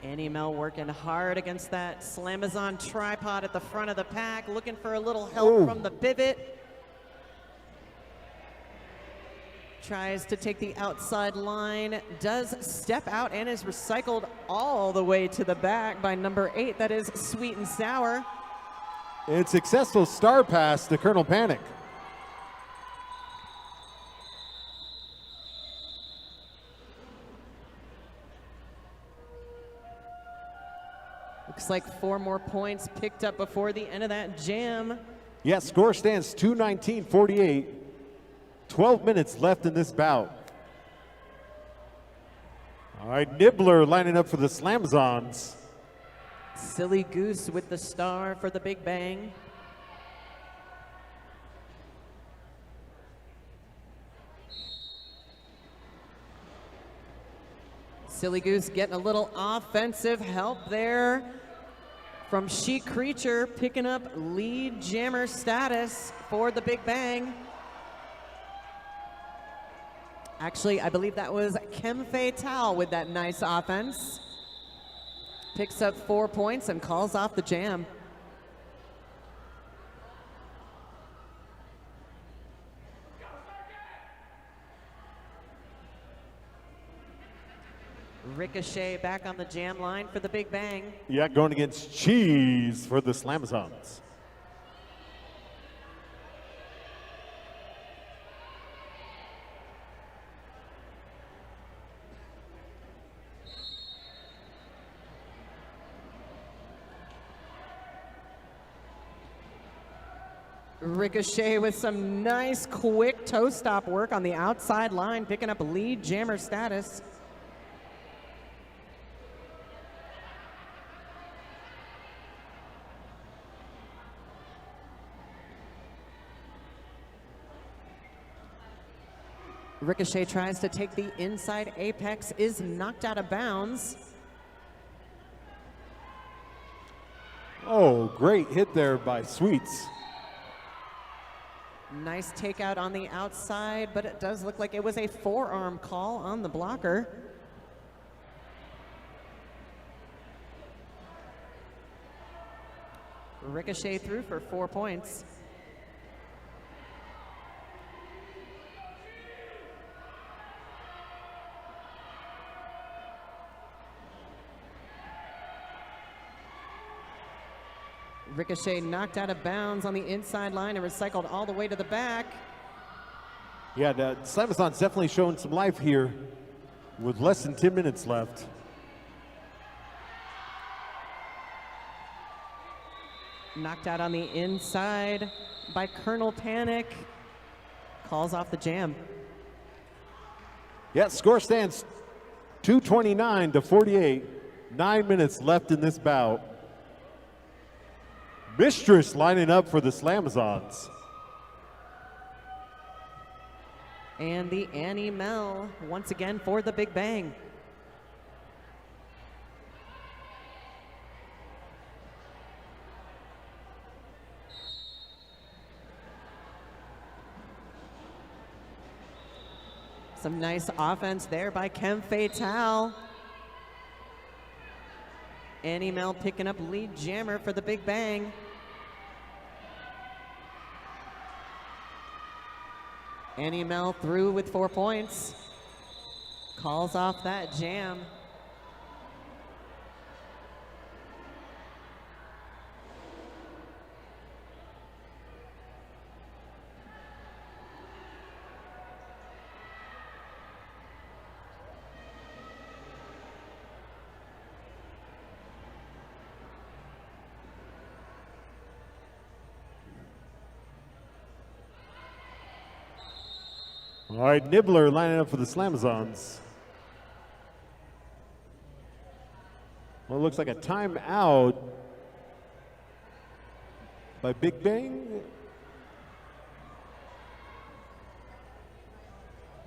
Annie Mel working hard against that Slamazon tripod at the front of the pack, looking for a little help from the pivot. Tries to take the outside line, does step out and is recycled all the way to the back by number 8, that is Sweet and Sour. And successful star pass to Colonel Panic. Looks like 4 more points picked up before the end of that jam. Yeah, score stands 219-48. 12 minutes left in this bout. All right, Nibbler lining up for the Slamazons. Silly Goose with the star for the Big Bang. Silly Goose getting a little offensive help there from She Creature, picking up lead jammer status for the Big Bang. Actually, I believe that was Kim Fatal with that nice offense. Picks up 4 points and calls off the jam. Ricochet back on the jam line for the Big Bang. Yeah, going against Cheese for the Slamazons. Ricochet with some nice quick toe stop work on the outside line, picking up lead jammer status. Ricochet tries to take the inside apex, is knocked out of bounds. Oh, great hit there by Sweets. Nice takeout on the outside, but it does look like it was a forearm call on the blocker. Ricochet through for 4 points. Ricochet knocked out of bounds on the inside line and recycled all the way to the back. Yeah, the Slamazon's definitely showing some life here with less than 10 minutes left. Knocked out on the inside by Colonel Panic. Calls off the jam. Yeah, score stands 2:29 to 48. 9 minutes left in this bout. Mistress lining up for the Slamazons. And the Annie Mel once again for the Big Bang. Some nice offense there by Chem Fatale. Annie Mel picking up lead jammer for the Big Bang. Annie Mel through with 4 points. Calls off that jam. All right, Nibbler lining up for the Slamazons. Well, it looks like a timeout by Big Bang.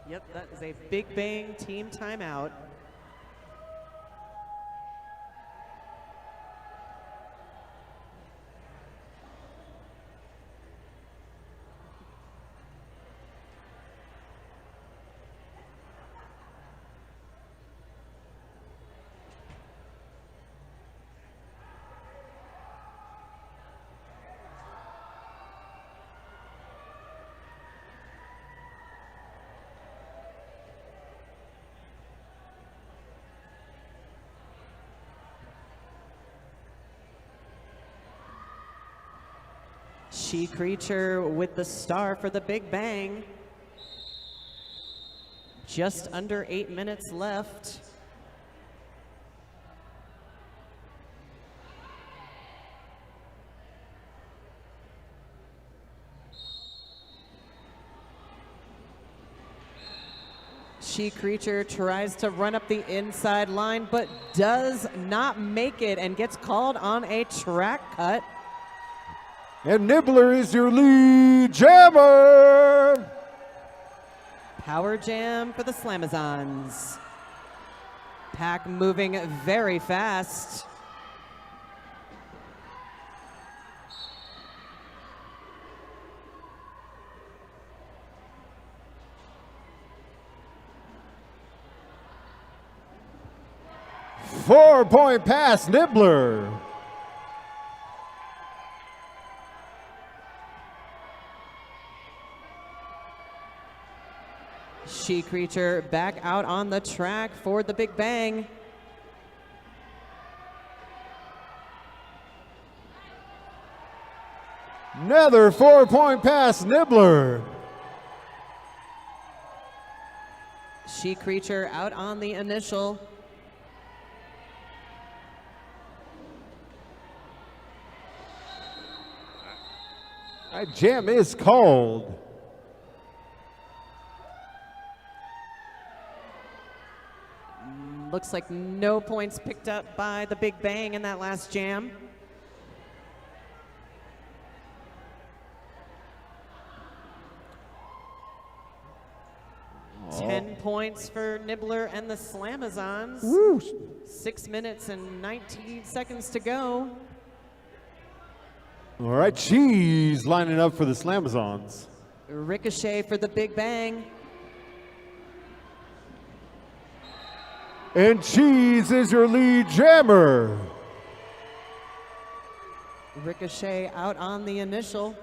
Yep, that is a Big Bang team timeout. She Creature with the star for the Big Bang. Just under 8 minutes left. She Creature tries to run up the inside line, but does not make it and gets called on a track cut. And Nibbler is your lead jammer. Power jam for the Slamazons. Pack moving very fast. Four-point pass, Nibbler. She Creature back out on the track for the Big Bang. Another 4-point pass, Nibbler. She Creature out on the initial. That jam is called. Looks like no points picked up by the Big Bang in that last jam. Oh. 10 points for Nibbler and the Slamazons. Woo. 6 minutes and 19 seconds to go. All right, Cheese lining up for the Slamazons. Ricochet for the Big Bang. And Cheese is your lead jammer. Ricochet out on the initial.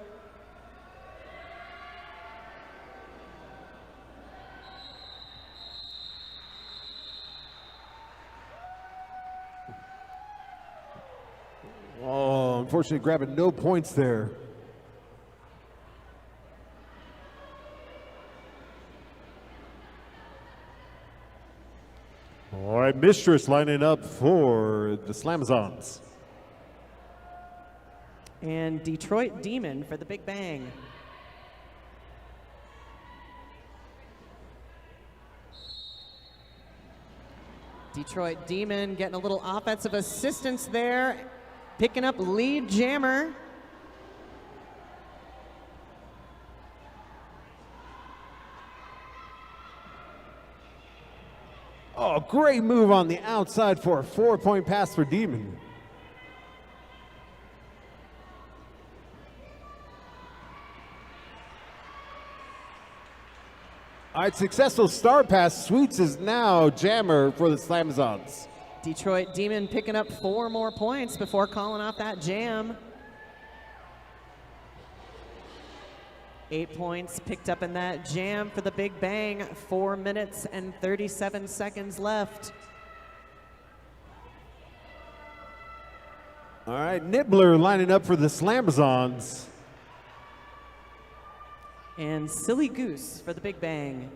Oh, unfortunately grabbing no points there. All right, Mistress lining up for the Slamazons. And Detroit Demon for the Big Bang. Detroit Demon getting a little offensive assistance there, picking up lead jammer. Oh, great move on the outside for a 4-point pass for Demon. All right, successful start pass. Sweets is now jammer for the Slamazons. Detroit Demon picking up 4 more points before calling off that jam. 8 points picked up in that jam for the Big Bang. 4 minutes and 37 seconds left. All right, Nibbler lining up for the Slamazons. And Silly Goose for the Big Bang.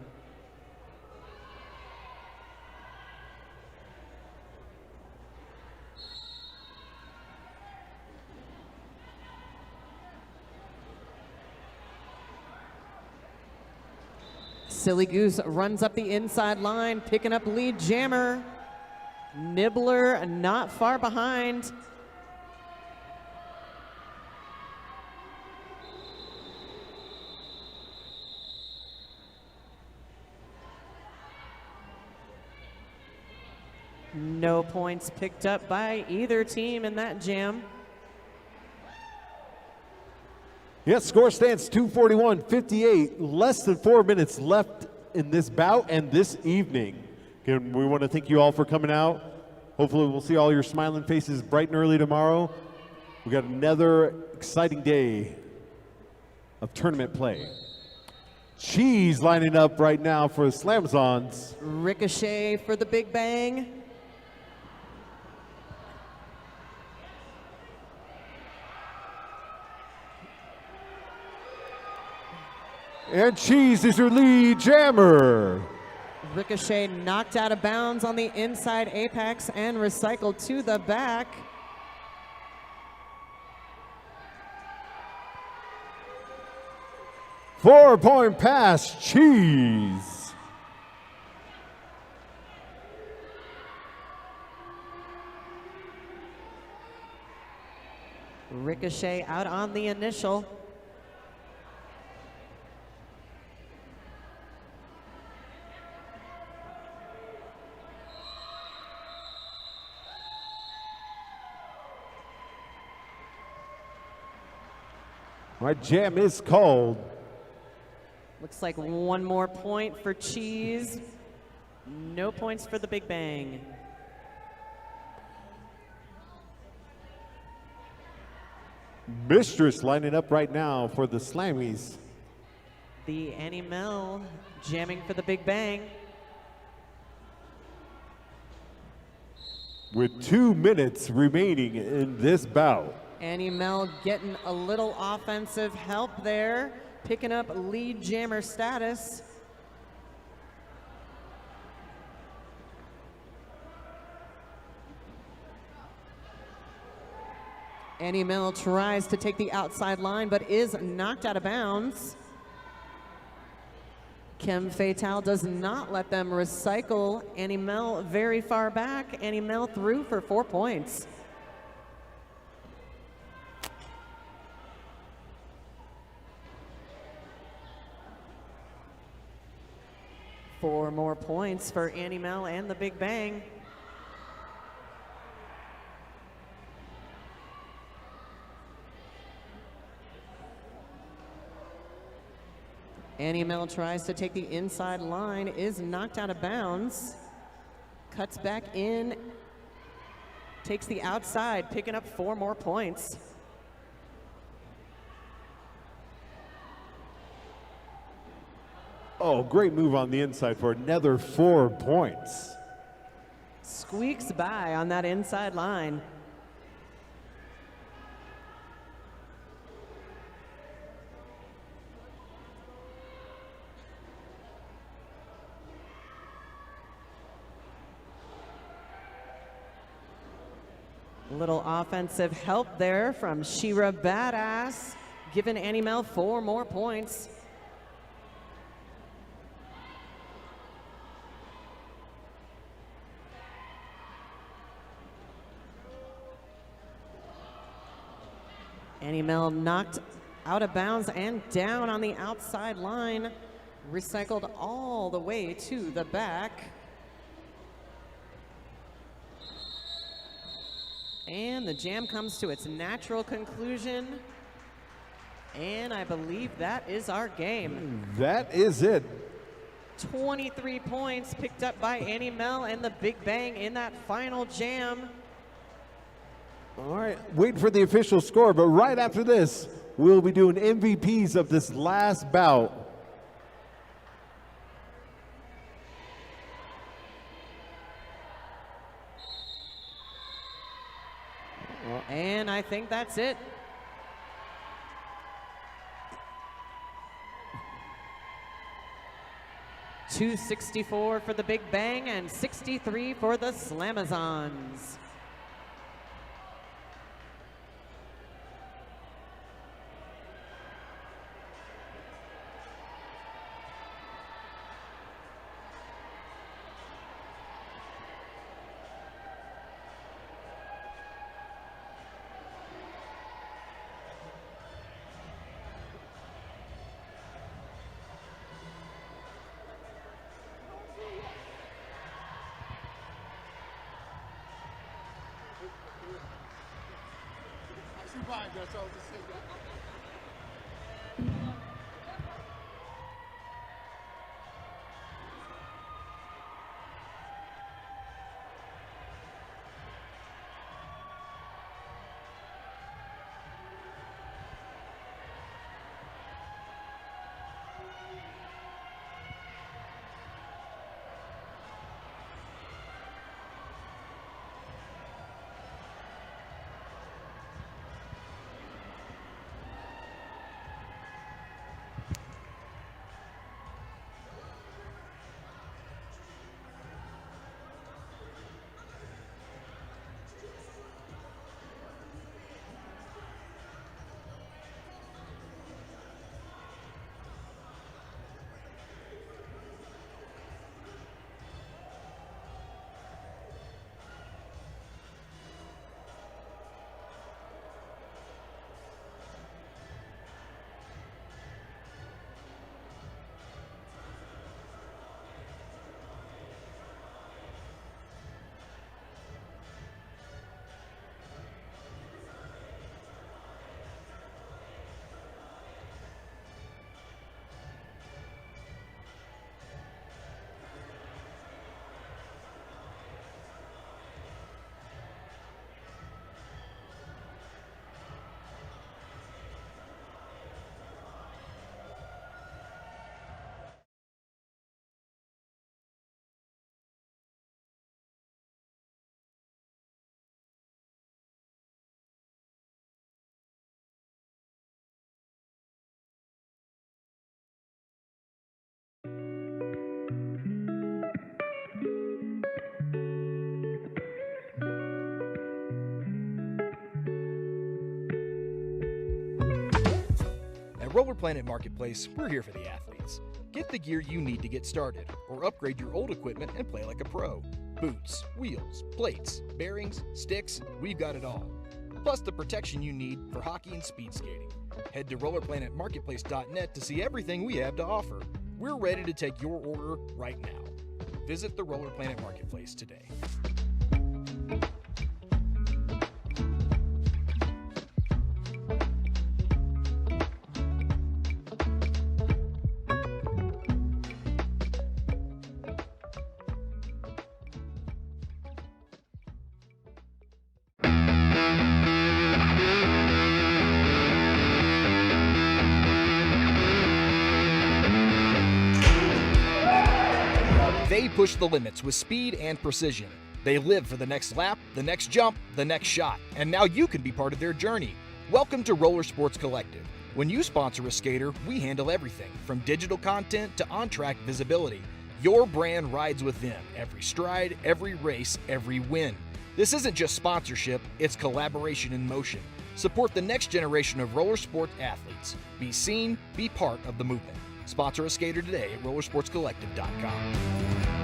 Silly Goose runs up the inside line, picking up lead jammer. Nibbler not far behind. No points picked up by either team in that jam. Yes, score stands 241-58. Less than 4 minutes left in this bout and this evening. Again, we want to thank you all for coming out. Hopefully we'll see all your smiling faces bright and early tomorrow. We got another exciting day of tournament play. Cheese lining up right now for the Slamazons. Ricochet for the Big Bang. And Cheese is your lead jammer. Ricochet knocked out of bounds on the inside apex and recycled to the back. Four-point pass, Cheese. Ricochet out on the initial. My jam is called. Looks like 1 more point for Cheese. No points for the Big Bang. Mistress lining up right now for the Slammies. The Annie Mel jamming for the Big Bang. With 2 minutes remaining in this bout. Annie Mel getting a little offensive help there, picking up lead jammer status. Annie Mel tries to take the outside line, but is knocked out of bounds. Kim Fatal does not let them recycle Annie Mel very far back. Annie Mel through for 4 points. Four more points for Annie Mel and the Big Bang. Annie Mel tries to take the inside line, is knocked out of bounds, cuts back in, takes the outside, picking up 4 more points. Oh, great move on the inside for another 4 points. Squeaks by on that inside line. Little offensive help there from Shira Badass, giving Annie Mel 4 more points. Annie Mel knocked out of bounds and down on the outside line, recycled all the way to the back. And the jam comes to its natural conclusion. And I believe that is our game. That is it. 23 points picked up by Annie Mel and the Big Bang in that final jam. All right, wait for the official score, but right after this, we'll be doing MVPs of this last bout. And I think that's it. $264 for the Big Bang and $63 for the Slamazons. That's all to say. Roller Planet Marketplace, we're here for the athletes. Get the gear you need to get started, or upgrade your old equipment and play like a pro. Boots, wheels, plates, bearings, sticks, we've got it all. Plus the protection you need for hockey and speed skating. Head to rollerplanetmarketplace.net to see everything we have to offer. We're ready to take your order right now. Visit the Roller Planet Marketplace today. They push the limits with speed and precision. They live for the next lap, the next jump, the next shot, and now you can be part of their journey. Welcome to Roller Sports Collective. When you sponsor a skater, we handle everything from digital content to on-track visibility. Your brand rides with them every stride, every race, every win. This isn't just sponsorship, it's collaboration in motion. Support the next generation of roller sport athletes. Be seen, be part of the movement. Sponsor a skater today at rollersportscollective.com.